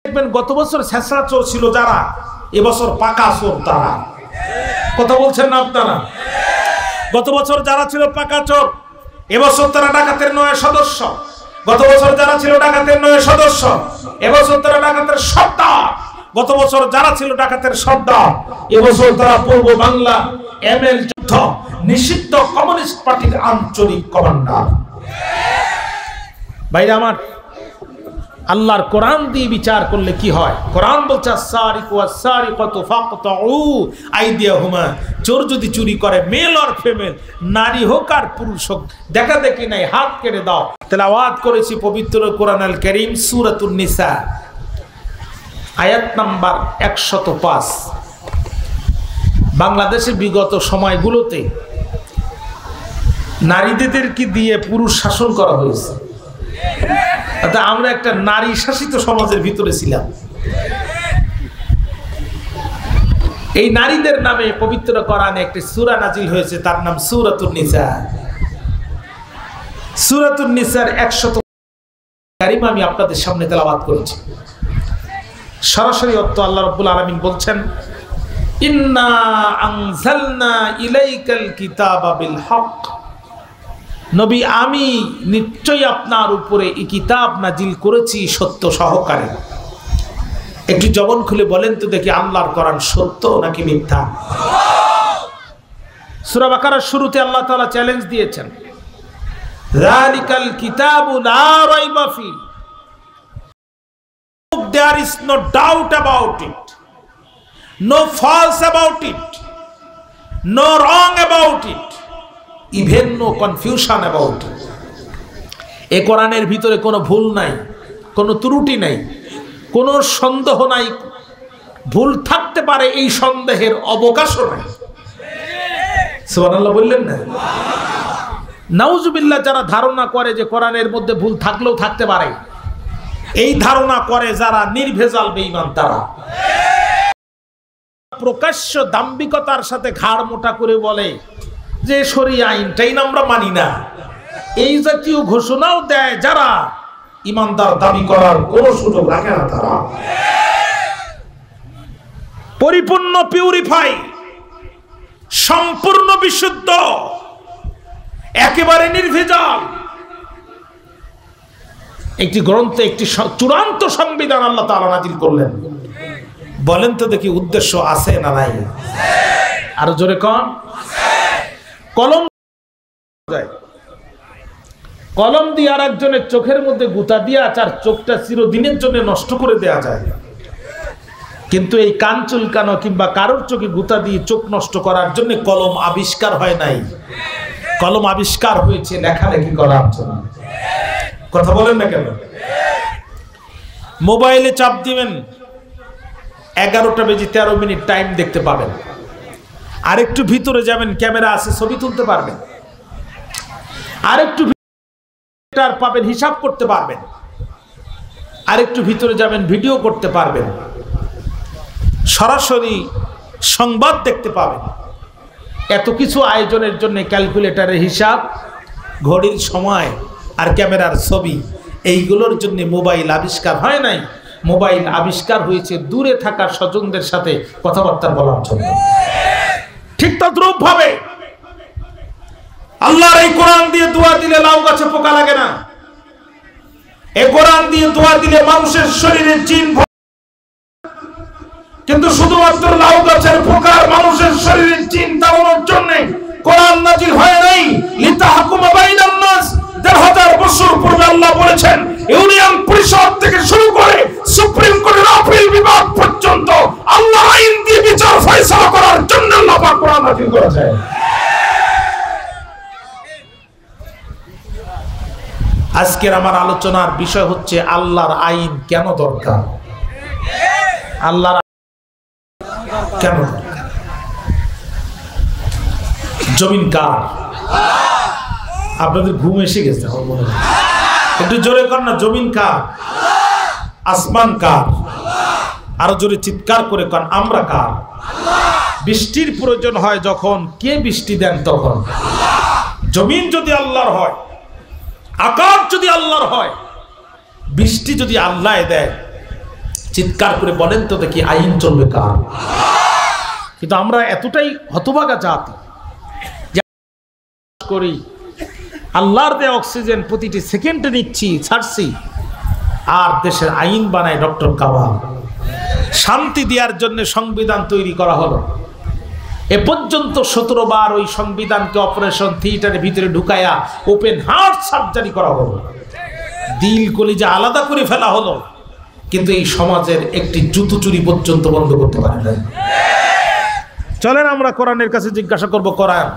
দেখবেন গত বছর ছেঁচড়া চোর ছিল যারা, এবছর পাকা চোর তারা। কথা বলছেন না আপনারা? গত বছর যারা ছিল পাকা চোর, এবছর তারা ডাকাতের নয় সদস্য। গত বছর যারা ছিল ডাকাতের নয় সদস্য, এবছর তারা ডাকাতের সর্দার। গত বছর যারা ছিল ডাকাতের সর্দার, এবছর তারা পূর্ব বাংলা এমএল যুদ্ধ নিষিদ্ধ কমিউনিস্ট পার্টির আঞ্চলিক কমান্ডার। ভাইরা আমার, আল্লাহর কোরআন দিয়ে বিচার করলে কি হয়? কোরআন বলছে আস-সারিকু ওয়াস-সারিকাতু ফাকতাউ আইদিয়াহুমা। চোর যদি চুরি করে, মেল আর ফিমেল, নারী হোক আর পুরুষ হোক, দেখা দেখি নাই, হাত কেটে দাও। তেলাওয়াত করেছি পবিত্র কোরআনুল কারীম সূরাতুন নিসা আয়াত নাম্বার 105। বাংলাদেশের বিগত সময়গুলোতে নারীদেরকে দিয়ে পুরুষ শাসন করা হয়েছে। আমরা একটা নারী শাসিত সমাজের ভিতরে ছিলাম। এই নারীদের নামে পবিত্র কোরআনে একটি সূরা নাজিল হয়েছে, তার নাম সূরাতুন নিসা। সূরাতুন নিসার 100 কারিমা আমি আপনাদের সামনে তেলাওয়াত করেছি। সরাসরি অর্থ আল্লাহ রাব্বুল আলামিন বলছেন, ইন্না আনজালনা ইলাইকাল কিতাবা বিল হক। নবী, আমি নিশ্চয়ই আপনার উপরে এই কিতাব নাজিল করেছি সত্য সহকারে। একটু জবান খুলে বলেন তো দেখি, আল্লাহর কোরআন সত্য নাকি মিথ্যা? সূরা বাকারার শুরুতে আল্লাহ তাআলা চ্যালেঞ্জ দিয়েছেন, যালিকাল কিতাবু লা রাইবা ফি, there is no doubt about it, no false about it, no wrong about it, even no confusion about it. এই কোরআনের ভিতরে কোনো ভুল নাই, কোনো ত্রুটি নাই, কোনো সন্দেহ নাই। ভুল থাকতে পারে, এই সন্দেহের অবকাশও নাই। সুবহানাল্লাহ বললেন না? নাউজুবিল্লাহ। যারা ধারণা করে যে কোরআনের মধ্যে ভুল থাকলেও থাকতে পারে, এই ধারণা করে যারা নির্ভেজাল বেঈমান, তারা প্রকাশ্য দাম্ভিকতার সাথে ঘাড় মোটা করে বলে যে শরীয়ত আইনটাই না আমরা মানি না। এই জাতীয় ঘোষণাও দেয় যারা ইমানদার দাবি করার কোনো সুযোগ রাখে না। তারা পরিপূর্ণ পিউরিফাই, সম্পূর্ণ বিশুদ্ধ, একেবারে নির্ভেজাল একটি গ্রন্থে একটি চূড়ান্ত সংবিধান আল্লাহ তাআলা নাজিল করলেন। বলেন তো দেখি, উদ্দেশ্য আছে না নাই? আরো জোরে কোন? কলম কলম দিয়ে আর একজনের চোখের মধ্যে গুতা দিয়ে তার চোখটা চিরদিনের জন্য নষ্ট করে দেয়া যায়, কিন্তু এই কান চুলকানো কিংবা কারোর চোখে গুতা দিয়ে চোখ নষ্ট করার জন্য কলম আবিষ্কার হয় নাই। কলম আবিষ্কার হয়েছে লেখালেখি করার জন্য। কথা বলেন না কেন? মোবাইলে চাপ দিবেন, 11:13 টাইম দেখতে পাবেন। আরেকটু ভিতরে যাবেন, ক্যামেরা আছে, ছবি তুলতে পারবেন। আরেকটু পাবেন, হিসাব করতে পারবেন। আরেকটু ভিতরে যাবেন, ভিডিও করতে পারবেন। সরাসরি সংবাদ দেখতে পাবেন। এত কিছু আয়োজনের জন্য ক্যালকুলেটরের হিসাব, ঘড়ির সময় আর ক্যামেরার ছবি, এইগুলোর জন্য মোবাইল আবিষ্কার হয় নাই। মোবাইল আবিষ্কার হয়েছে দূরে থাকা স্বজনদের সাথে কথাবার্তা বলার জন্য। ঠিক তদ্রূপ ভাবে আল্লাহর এই কোরআন দিয়ে দোয়া দিলে লাউ গাছে পোকা লাগে না। এই কোরআন দিয়ে দোয়া দিলে মানুষের শরীরে জিন, কিন্তু শুধুমাত্র লাউ গাছের পোকার মানুষের শরীরে জিন তাড়ানোর জন্য কোরআন নাজিল হয় নাই। লিতাহকুমা বাইনান নাস, 1000 বছর পূর্বে আল্লাহ বলেছেন, ইউনিয়ন পরিষদ থেকে শুরু করে সুপ্রিম কোর্টের আপিল বিভাগ পর্যন্ত আল্লাহর আইন দিয়ে বিচার ফয়সালা করার জন্য আল্লাহ পাক কোরআন নাজিল করেছেন। আজকের আমার আলোচনার বিষয় হচ্ছে আল্লাহর আইন কেন দরকার। আল্লাহর কেন দরকার? জমিন কার? আপনাদের ঘুম এসে গেছে, একটু জোরে কর না। জমিন কার? আসমান কার? আরো জোরে চিৎকার করে কন, আমরা কার? বৃষ্টির প্রয়োজন হয় যখন, কে বৃষ্টি দেন তখন? জমিন যদি আল্লাহর হয়, আকাশ যদি আল্লাহর হয়, বৃষ্টি যদি আল্লাহ দেয়, চিৎকার করে বলেন তো দেখি আইন চলবে কার? কিন্তু আমরা এতটাই হতভাগা জাতি যে করি, আল্লাহর দেয়া অক্সিজেন প্রতিটি সেকেন্ডে নিচ্ছি, ছাড়ছি, আর দেশের আইন বানায় ডক্টর কামাল। শান্তি দেওয়ার জন্য সংবিধান তৈরি করা হলো, এ পর্যন্ত 17 বার ওই সংবিধানকে অপারেশন থিয়েটারের ভিতরে ঢুকায়া ওপেন হার্ট সার্জারি করা হলো, দিল কলিজা আলাদা করে ফেলা হলো, কিন্তু এই সমাজের একটি জুতো চুরি পর্যন্ত বন্ধ করতে পারে না। চলেন আমরা কোরআনের কাছে জিজ্ঞাসা করব, কোরআন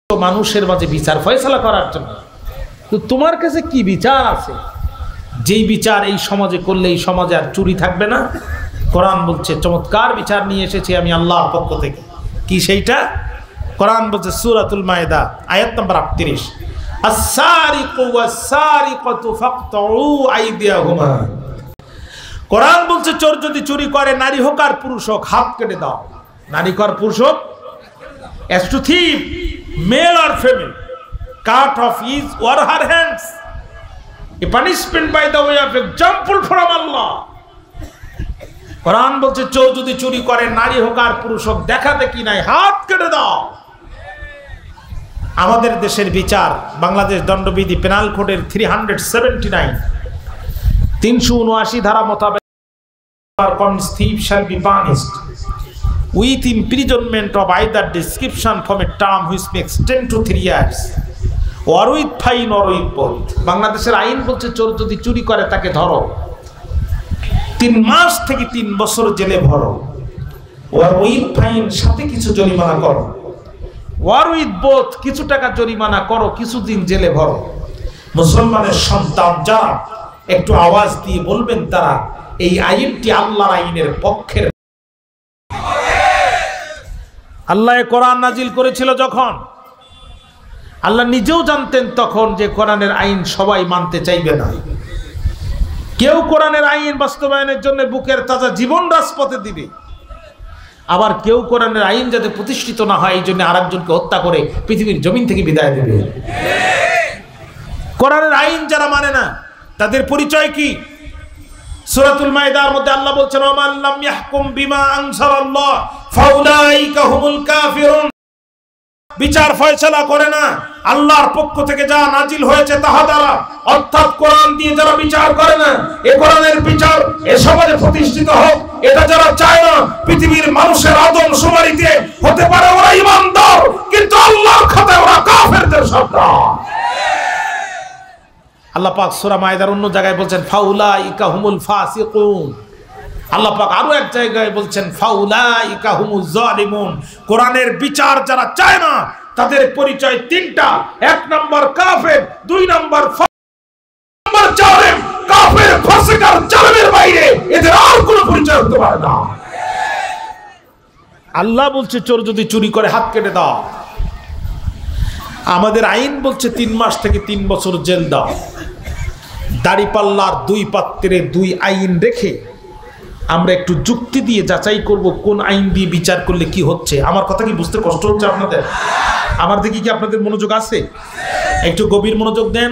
মানুষের মাঝে বিচার ফয়সালা করার জন্য, তো তোমার কাছে কি বিচার আছে যেই বিচার এই সমাজে করলে এই সমাজে আর চুরি থাকবে না? কোরআন বলছে চমৎকার বিচার নিয়ে এসেছি আমি আল্লাহর পক্ষ থেকে। কি সেইটা? কোরআন বলছে সূরাতুল মায়েদা আয়াত নম্বর 38, আস-সারিকু ওয়াস-সারিকাতু ফাকতাউ আইদিয়াহুমা। কোরআন বলছে চোর যদি চুরি করে, নারী হোক আর পুরুষ হোক, হাত কেটে দাও। নারী হোক আর পুরুষ হোক, as to thief, male or female, cut off his or her hands, a punishment by the way of example from Allah. কোরআন বলছে চোর যদি চুরি করে, নারী হোক আর পুরুষ হোক, দেখা দেখি নাই, হাত কেটে দাও। আমাদের দেশের বিচার বাংলাদেশ দণ্ডবিধি পেনাল কোডের 379 379 ধারা মোতাবেক thief shall be punished with imprisonment of either description from a term which may extend to 3 years or with fine or with both. বাংলাদেশের আইন বলছে চোর যদি চুরি করে তাকে ধরো, 3 মাস থেকে 3 বছর জেলে ভরো, or with fine সাথে কিছু জরিমানা করো, or with both কিছু টাকা জরিমানা করো, কিছুদিন জেলে ভরো। মুসলমানের সন্তান যারা একটু আওয়াজ দিয়ে বলবেন তারা এই আইনটি আল্লাহর আইনের পক্ষের। আল্লাহ কোরআন নাজিল করেছিল যখন, আল্লাহ নিজেও জানতেন তখন যে কোরআনের আইন সবাই মানতে চাইবে না। কেউ কোরআনের আইন বাস্তবায়নের জন্য বুকের তাজা জীবন রাজপথে দিবে, আবার কেউ কোরআনের আইন যাতে প্রতিষ্ঠিত না হয় এই জন্য আরেকজনকে হত্যা করে পৃথিবীর জমিন থেকে বিদায় দেবে। কোরআনের আইন যারা মানে না তাদের পরিচয় কি? সূরাতুল মায়েদার মধ্যে আল্লাহ বলছেন ওমান লাম ইয়াহকুম বিমা আনজালাল্লাহ ফাউলাইকা হুমুল কাফিরুন। বিচার ফয়সালা করে না আল্লাহর পক্ষ থেকে যা নাজিল হয়েছে তাহা দ্বারা, অর্থাৎ কোরআন দিয়ে যারা বিচার করে না, এই কোরআনের বিচার এ সমাজে প্রতিষ্ঠিত হোক, এটা যারা চায় না, পৃথিবীর মানুষের আদম শুমারিতে হতে পারে ওরা ঈমানদার, কিন্তু আল্লাহর খাতায় ওরা কাফেরদের সর্দার। আল্লাহ পাক সূরা মায়েদার অন্য জায়গায় বলছেন ফাউলাইকা হুমুল ফাসিকুন। আল্লাহ পাক আরো এক জায়গায় বলছেন ফাউলাইকা হুমুজ জালিমুন। কোরআনের বিচার যারা চায় না তাদের পরিচয় 3টা। 1 নম্বর কাফের, 2 নম্বর জালেম। কাফের, ফাসিক আর জালেমের বাইরে এদের আর কোনো পরিচয় হতে পারে না। আল্লাহ বলছে চোর যদি চুরি করে হাত কেটে দাও। আমাদের আইন বলছে 3 মাস থেকে 3 বছর জেল দাও। দাড়িপাল্লার 2 পাত্রে 2 আইন রেখে আমরা একটু যুক্তি দিয়ে যাচাই করব কোন আইন দিয়ে বিচার করলে কি হচ্ছে। আমার কথা কি বুঝতে কষ্ট হচ্ছে আপনাদের? আমার দিকে কি আপনাদের মনোযোগ আছে? একটু গভীর মনোযোগ দেন।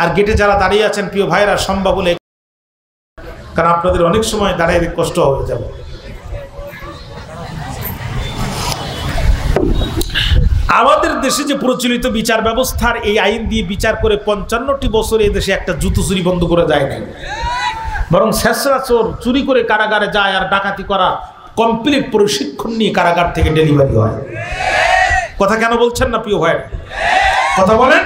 আর গেটে যারা দাঁড়িয়ে আছেন প্রিয় ভাইরা, সম্ভব হলে, কারণ আপনাদের অনেক সময় দাঁড়িয়ে কষ্ট হয়ে যাবে। আমাদের দেশে যে প্রচলিত বিচার ব্যবস্থার এই আইন দিয়ে বিচার করে 55টি বছরে এদেশে একটা জুতো চুরি বন্ধ করে যায় নাই, বরং শেষরা চোর চুরি করে কারাগারে যায় আর ডাকাতি করা কমপ্লিট প্রশিক্ষণ নিয়ে কারাগার থেকে ডেলিভারি হয়। কথা কেন বলছেন না প্রিয় ভাই? কথা বলেন।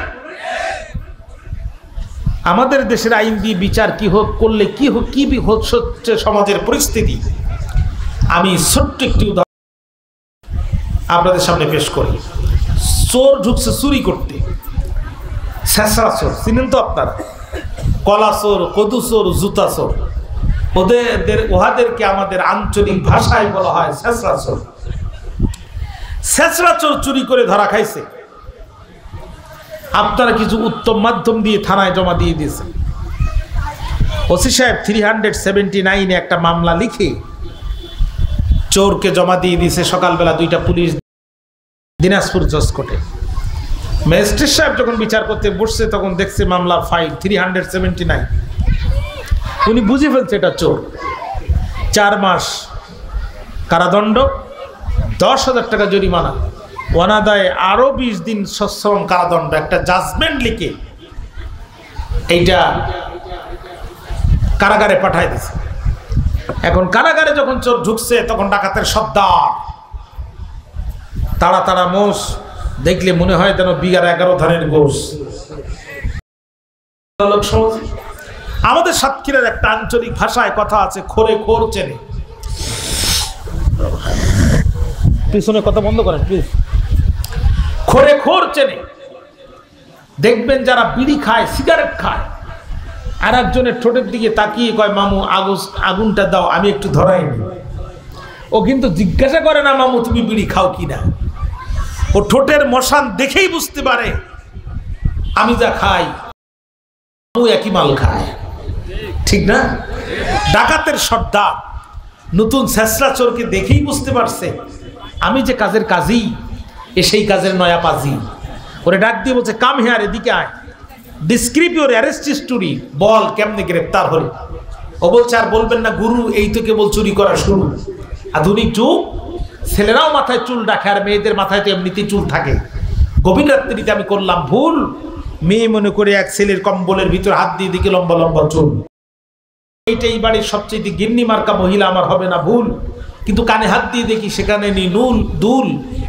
আমাদের দেশের আইন দিয়ে বিচার কি হোক করলে কি হোক কি হচ্ছে সমাজের পরিস্থিতি, আমি ছোট্ট একটি উদাহরণ আপনাদের সামনে পেশ করি। চোর ঢুকছে চুরি করতে, শেষরা চোর চিনেন তো আপনারা, কলা চোর, কদু চোর, জুতা চোর, ওহাদেরকে আমাদের আঞ্চলিক ভাষায় বলা হয় শেষরা চোর। শেষরা চোর চুরি করে ধরা খাইছে, আপনারা কিছু উত্তম মাধ্যম দিয়ে থানায় জমা দিয়ে দিয়েছেন। ওসি সাহেব 379 একটা মামলা লিখে চোরকে জমা দিয়ে দিয়েছে। সকালবেলা 2টা পুলিশ দিনাজপুর জজ কোর্টে। ম্যাজিস্ট্রেট সাহেব যখন বিচার করতে বসছে তখন দেখছে মামলার ফাইল 379। উনি বুঝে ফেলছে এটা চোর। 4 মাস কারাদণ্ড, 10,000 টাকা জরিমানা, অনাদায়ে আরো 20 দিন সশ্রম কারাদণ্ড, একটা জাজমেন্ট লিখে এইটা কারাগারে পাঠায় দিছে। এখন কারাগারে যখন চোর ঢুকছে তখন ডাকাতের সর্দার তাড়া তাড়া মোষ দেখলে মনে হয় যেন বিঘার 11 ধানের গোশ। আমাদের সাতক্ষীরার একটা আঞ্চলিক ভাষায় কথা আছে, খোরে খোর চেনে। পিছনে কথা বন্ধ করেন প্লিজ। খোরে খোর চেনে। দেখবেন যারা বিড়ি খায়, সিগারেট খায়, আর একজনের ঠোঁটের দিকে তাকিয়ে কয় মামু আগুনটা দাও, আমি একটু ধরাই নি। ও কিন্তু জিজ্ঞাসা করে না মামু তুমি বিড়ি খাও কিনা। ও ঠোঁটের মশান দেখেই বুঝতে পারে আমি যা খাই ও একই মাল খায়, ঠিক না? ডাকাতের সর্দার নতুন ছেঁচড়া চোরকে দেখেই বুঝতে পারছে আমি যে কাজের কাজী, এ সেই কাজের নয়া পাজি। ওরে ডাক দিয়ে বলছে কাম হেয়ার, এদিকে আয়, ডিসক্রিপ ইউর অ্যারেস্ট স্টোরি, বল কেমনে গ্রেপ্তার হলে। ও বলছে আর বলবেন না গুরু, এই তো কেবল চুরি করা শুরু। আধুনিক যুগ, ছেলেরাও মাথায় চুল রাখে আর মেয়েদের মাথায় তো এমনিতেই চুল থাকে। গভীর রাত্রিতে আমি করলাম ভুল, মেয়ে মনে করে এক ছেলের কম্বলের ভিতর হাত দিয়ে দিকে লম্বা লম্বা চুল। এইটাই বাড়ির সবচেয়ে গিন্নি মার্কা মহিলা, আমার হবে না ভুল। কিন্তু কানে হাত দিয়ে দেখি সেখানে নেই নুল দুল,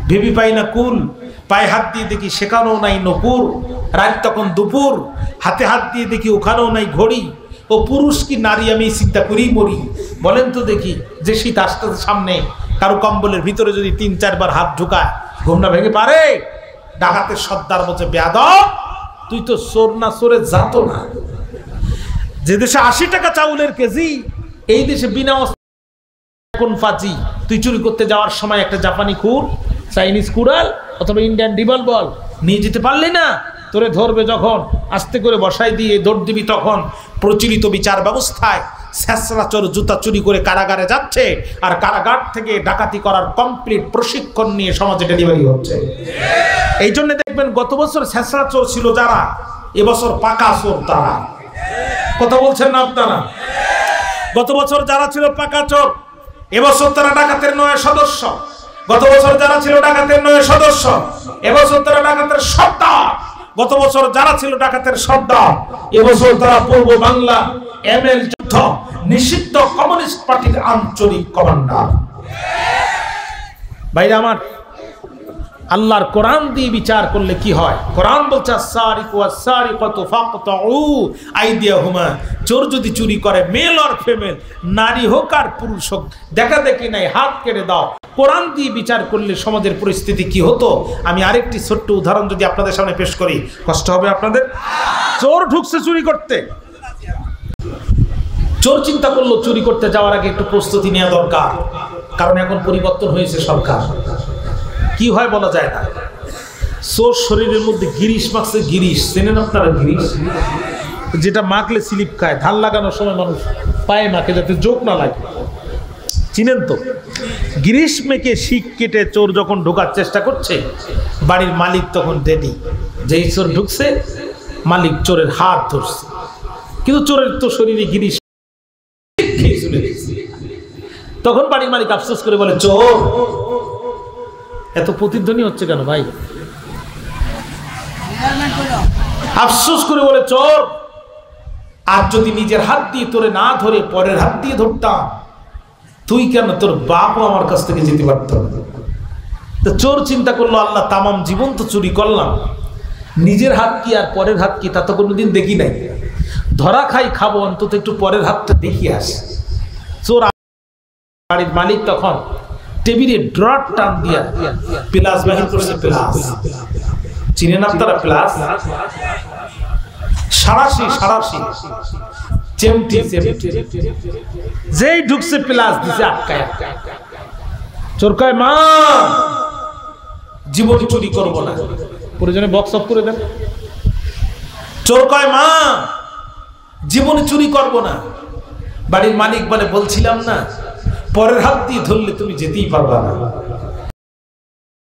ভেবি পাই না কুল। পায়ে হাত দিয়ে দেখি সেখানেও নাই নপুর। রাত তখন দুপুর, হাতে হাত দিয়ে দেখি ওখানেও নাই ঘড়ি। ও পুরুষ কি নারী আমি চিন্তা করেই মরি। বলেন তো দেখি, যে শীত আসতে সামনে কারো কম্বলের ভিতরে যদি 3-4 বার হাত ঢুকায় ঘুম না ভেঙে পারে? ডাকাতের সর্দার বলছে বেয়াদব, তুই তো চোর না, চোরে জাত না। যে দেশে 80 টাকা চাউলের কেজি, এই দেশে বিনা কোন ফাজি। তুই চুরি করতে যাওয়ার সময় একটা জাপানি খুর, চাইনিজ কুড়াল অথবা ইন্ডিয়ান ডিবল বল নিয়ে যেতে পারলি না? তোরে ধরবে যখন, আস্তে করে বসাই দিয়ে দৌড় দিবি তখন। প্রচলিত বিচার ব্যবস্থায় ছেঁচড়া চোর জুতা চুরি করে কারাগারে যাচ্ছে, আর কারাগার থেকে ডাকাতি করার কমপ্লিট প্রশিক্ষণ নিয়ে সমাজে ডেলিভারি হচ্ছে। এই জন্য দেখবেন গত বছর ছেঁচড়া চোর ছিল যারা, এবছর পাকা চোর তারা। কথা বলছেন না আপনারা? গত বছর যারা ছিল পাকা চোর, এবছর তারা ডাকাতের নয় সদস্য। গত বছর যারা ছিল ডাকাতের নয় সদস্য, এবছর তারা ডাকাতের সর্দার। গত বছর যারা ছিল ডাকাতের সর্দার, এবছর তারা পূর্ব বাংলা এমএল যুদ্ধ নিষিদ্ধ কমিউনিস্ট পার্টির আঞ্চলিক কমান্ডার। ভাইরা আমার, আল্লাহর কোরআন দিয়ে বিচার করলে কি হয়? কোরআন বলছে আস-সারিকু ওয়াস-সারিকাতু ফাকতাউ আইদিয়াহুমা। চোর যদি চুরি করে, মেল আর ফিমেল, নারী হোক আর পুরুষ হোক, দেখা দেখি নাই, হাত কেটে দাও। কোরআন দিয়ে বিচার করলে সমাজের পরিস্থিতি কি হতো? আমি আরেকটি ছোট্ট উদাহরণ যদি আপনাদের সামনে পেশ করি, কষ্ট হবে আপনাদের? চোর ঢুকছে চুরি করতে। চোর চিন্তা করলো চুরি করতে যাওয়ার আগে একটু প্রস্তুতি নেওয়া দরকার, কারণ এখন পরিবর্তন হয়েছে সরকার। কি হয় বলা যায় না। চোর শরীরের মধ্যে গিরিশ মাখছে। গিরিশ চেনেন আপনারা? গিরিশ যেটা মাখলে স্লিপ খায়, ধান লাগানোর সময় মানুষ পায়ে মাখে যাতে জোক না লাগে, চিনেন তো? গিরিশ মেখে শিক কেটে চোর যখন ঢোকার চেষ্টা করছে, বাড়ির মালিক তখন রেডি। যেই চোর ঢুকছে, মালিক চোরের হাত ধরছে, কিন্তু চোরের তো শরীরে গিরিশ চলে গেছে। তখন বাড়ির মালিক আফসোস করে বলে, চোর এত প্রতিধ্বনি হচ্ছে কেন ভাই? আফসোস করে বলে, চোর আর যদি নিজের হাত দিয়ে তোরে না ধরে পরের হাত দিয়ে ধরতাম, তুই কেন, তোর বাপও আমার কাছ থেকে যেতে পারত। তো চোর চিন্তা করলো, আল্লাহ তামাম জীবন তো চুরি করলাম, নিজের হাত কি আর পরের হাত কি তা তো কোনোদিন দেখি নাই। ধরা খাই খাবো, অন্তত একটু পরের হাতটা দেখি আসে। চোর বাড়ির মালিক তখন টেবিলে ড্রট টান দিয়া প্লাস বাহির করছে। প্লাস চিনেন আপনারা? প্লাস সারাশি সারাশি চেমটি যেই ঢুকছে প্লাস দিছে আটকায়। চোর কয়, মা জীবনে চুরি করবো না। প্রয়োজনে বক্স অফ করে দেন। চোর কয়, মা জীবনে চুরি করবো না। বাড়ির মালিক বলে, বলছিলাম না পরের হাত দিয়ে ধরলে তুমি যেতেই পারবা না।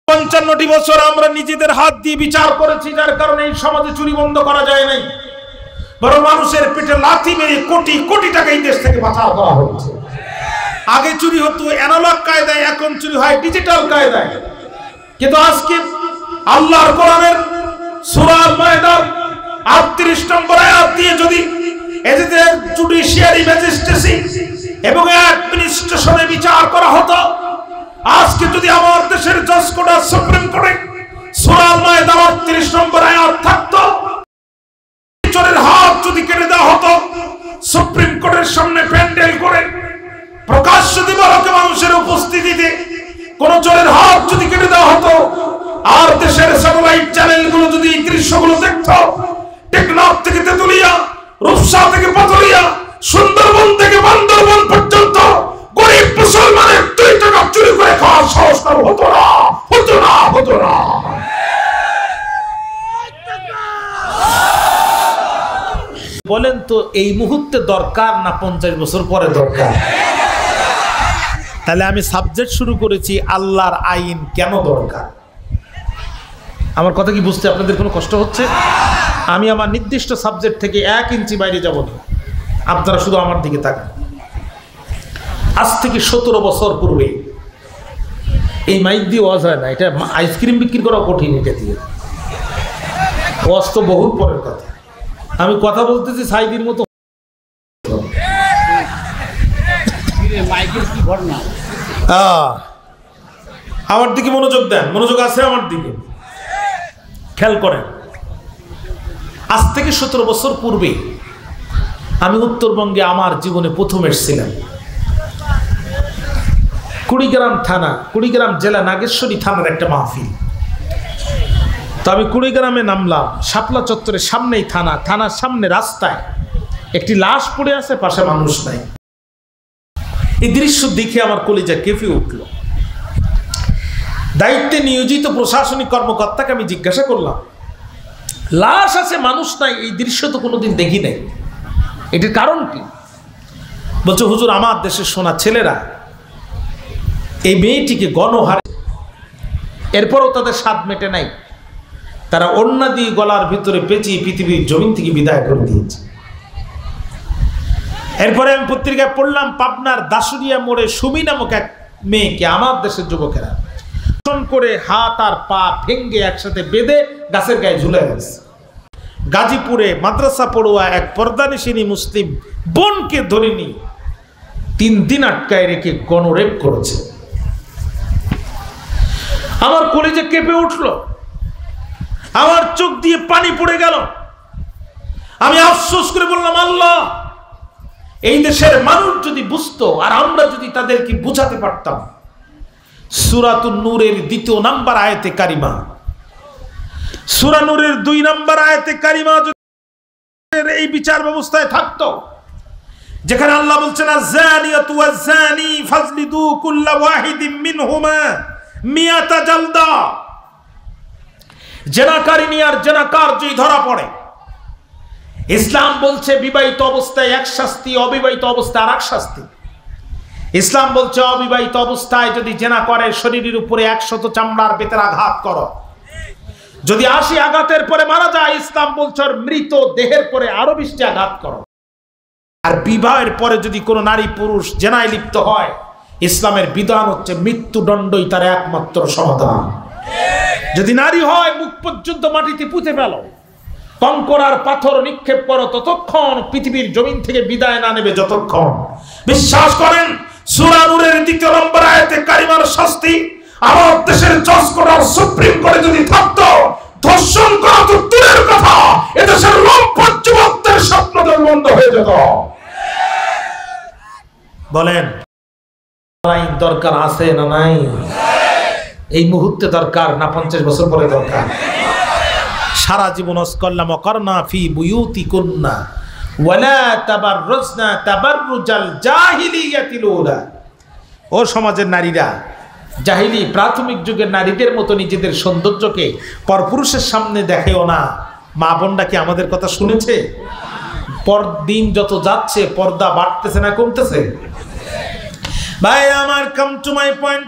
55টি বছর আমরা নিজেদের হাত দিয়ে বিচার করেছি, যার কারণে এই সমাজে চুরি বন্ধ করা যায় নাই। বড় মানুষের পেটে লাথি মেরে কোটি কোটি টাকা এই দেশ থেকে পাচার করা হচ্ছে। আগে চুরি হতো অ্যানালগ কায়দায়, এখন চুরি হয় ডিজিটাল কায়দায়। কিন্তু আজকে আল্লাহর কোরআনের সূরা আল মায়েদার 38 নম্বর আয়াত দিয়ে যদি এদের জুডিশিয়ারি ম্যাজিস্ট্রেসি এবং অ্যাডমিনিস্ট্রেশনে বিচার করা হতো, আজকে যদি আমার দেশের জজ কোর্ট সুপ্রিম কোর্টে সূরা আল মায়েদার 38 নম্বর আয়াত থাকতো, চোরের হাত যদি কেটে দেওয়া হতো সুপ্রিম কোর্টের সামনে প্যান্ডেল করে প্রকাশ্য দিবালোকে মানুষের উপস্থিতিতে কোন চোরের হাত যদি কেটে দেওয়া হতো, আর দেশের স্যাটেলাইট চ্যানেলগুলো যদি এই দৃশ্যগুলো দেখতো, টেকনাফ থেকে তেতুলিয়া, রূপসা থেকে পাথরিয়া, সুন্দরবন থেকে বান্দরবন পর্যন্ত গরিব মুসলমানের 2 টাকা চুরি করে খাওয়ার সাহস কারো হতো না, হতো না, হতো না। বলেন তো এই মুহূর্তে দরকার না 50 বছর পরে দরকার? তাহলে আমি সাবজেক্ট শুরু করেছি আল্লাহর আইন কেন দরকার। আমার কথা কি বুঝতে আপনাদের কোনো কষ্ট হচ্ছে? আমি আমার নির্দিষ্ট সাবজেক্ট থেকে 1 ইঞ্চি বাইরে যাব না, আপনারা শুধু আমার দিকে তাকান। আজ থেকে 17 বছর পূর্বে এই মাইক দিয়ে ওয়াজ হয় না, এটা আইসক্রিম বিক্রি করা কঠিন, এটা দিয়ে ওয়াজ তো বহুত পরের কথা। আমি কথা বলতেছি সাইদির মতো। আমার দিকে মনোযোগ দেন, মনোযোগ আছে আমার দিকে, খেয়াল করেন। আজ থেকে 17 বছর পূর্বে আমি উত্তরবঙ্গে আমার জীবনে প্রথম এসেছিলাম। কুড়িগ্রাম থানা, কুড়িগ্রাম জেলা নাগেশ্বরী থানার একটা মাহফিল। তো আমি কুড়িগ্রামে নামলাম, শাপলা চত্বরের সামনেই থানা, থানার সামনে রাস্তায় একটি লাশ পড়ে আছে, পাশে মানুষ নাই। এই দৃশ্য দেখে আমার কলিজা কেঁপে উঠল। দায়িত্বে নিয়োজিত প্রশাসনিক কর্মকর্তাকে আমি জিজ্ঞাসা করলাম, লাশ আছে মানুষ নাই, এই দৃশ্য তো কোনোদিন দেখি নাই, এটির কারণ কি? বলছে, হুজুর আমার দেশের সোনা ছেলেরা এই মেয়েটিকে গণহারে, এরপরও তাদের স্বাদ মেটে নাই, তারা ওড়না দিয়ে গলার ভিতরে পেঁচিয়ে পৃথিবীর জমিন থেকে বিদায় করে দিয়েছে। এরপরে আমি পত্রিকায় পড়লাম, পাবনার দাসুরিয়া মোড়ে সুমি নামক এক মেয়েকে আমার দেশের যুবকেরা করে হাত আর পা ভেঙ্গে একসাথে বেঁধে গাছের গায়ে ঝুলে গেছে। গাজীপুরে মাদ্রাসা পড়ুয়া এক পর্দানিশিনী মুসলিম বোনকে ধরে নিয়ে 3 দিন আটকায় রেখে গণরেপ করেছে। আমার কলিজা কেঁপে উঠল, আমার চোখ দিয়ে পানি পড়ে গেল। আমি আফসোস করে বললাম, আল্লাহ, এই দেশের মানুষ যদি বুঝতো আর আমরা যদি তাদেরকে বুঝাতে পারতাম। সূরাতুন নূরের 2 নম্বর আয়াতে কারিমা, সূরা নূরের 2 নম্বর আয়াতে কারিমা যদি এই বিচার ব্যবস্থায় থাকতো, যেখানে আল্লাহ বলছেন, আয-যানিয়াতু ওয়াজ-যানি ফাজলিদু কুল্লা ওয়াহিদিম মিনহুমা মিয়াতা জালদা, জেনাকারিনী আর জেনাকার যদি ধরা পড়ে, ইসলাম বলছে বিবাহিত অবস্থায় 1 শাস্তি, অবিবাহিত অবস্থায় আরেক শাস্তি। ইসলাম বলছে অবিবাহিত অবস্থায় যদি জেনা করে শরীরের উপরে 100 চামড়ার বেতের আঘাত করো, যদি 80 আঘাতের পরে মারা যায়, ইসলাম বলছে মৃত দেহের পরে আরো 20টি আঘাত করো। আর বিবাহের পরে যদি কোনো নারী পুরুষ জেনায় লিপ্ত হয়, ইসলামের বিধান হচ্ছে মৃত্যুদণ্ডই তার একমাত্র সমাধান। যদি নারী হয়, মুখ পর্যন্ত মাটিতে পুঁতে ফেলো, কঙ্কর আর পাথর নিক্ষেপ করো, ততক্ষণ পৃথিবীর জমিন থেকে বিদায় না নেবে যতক্ষণ। বিশ্বাস করেন, সূরা নূরের 2 নম্বর আয়াতে কারিমার শাস্তি আমার দেশের জজ কোর্ট আর সুপ্রিম কোর্টে যদি থাকতো, ধর্ষণ করা তো দূরের কথা, এদেশের লম্পট যুবকদের স্বপ্নদল বন্ধ হয়ে যেত। বলেন, আইন দরকার আছে না নাই? এই মুহূর্তে দরকার না 50 বছর পরে দরকার? সারা জীবন ওয়াজ করলাম, ওয়াকারনা ফি বুয়ুতিকুন্না ওয়ালা তাবাররুজনা তাবাররুজাল জাহিলিয়াতিল উলা। ও সমাজের নারীরা, জাহিলি প্রাথমিক যুগের নারীদের মতো নিজেদের সৌন্দর্যকে পরপুরুষের সামনে দেখায়ও না। মা বোনরা কি আমাদের কথা শুনেছে? দিন যত যাচ্ছে পর্দা বাড়তেছে না কমতেছে? ভাই আমার, কাম টু মাই পয়েন্ট।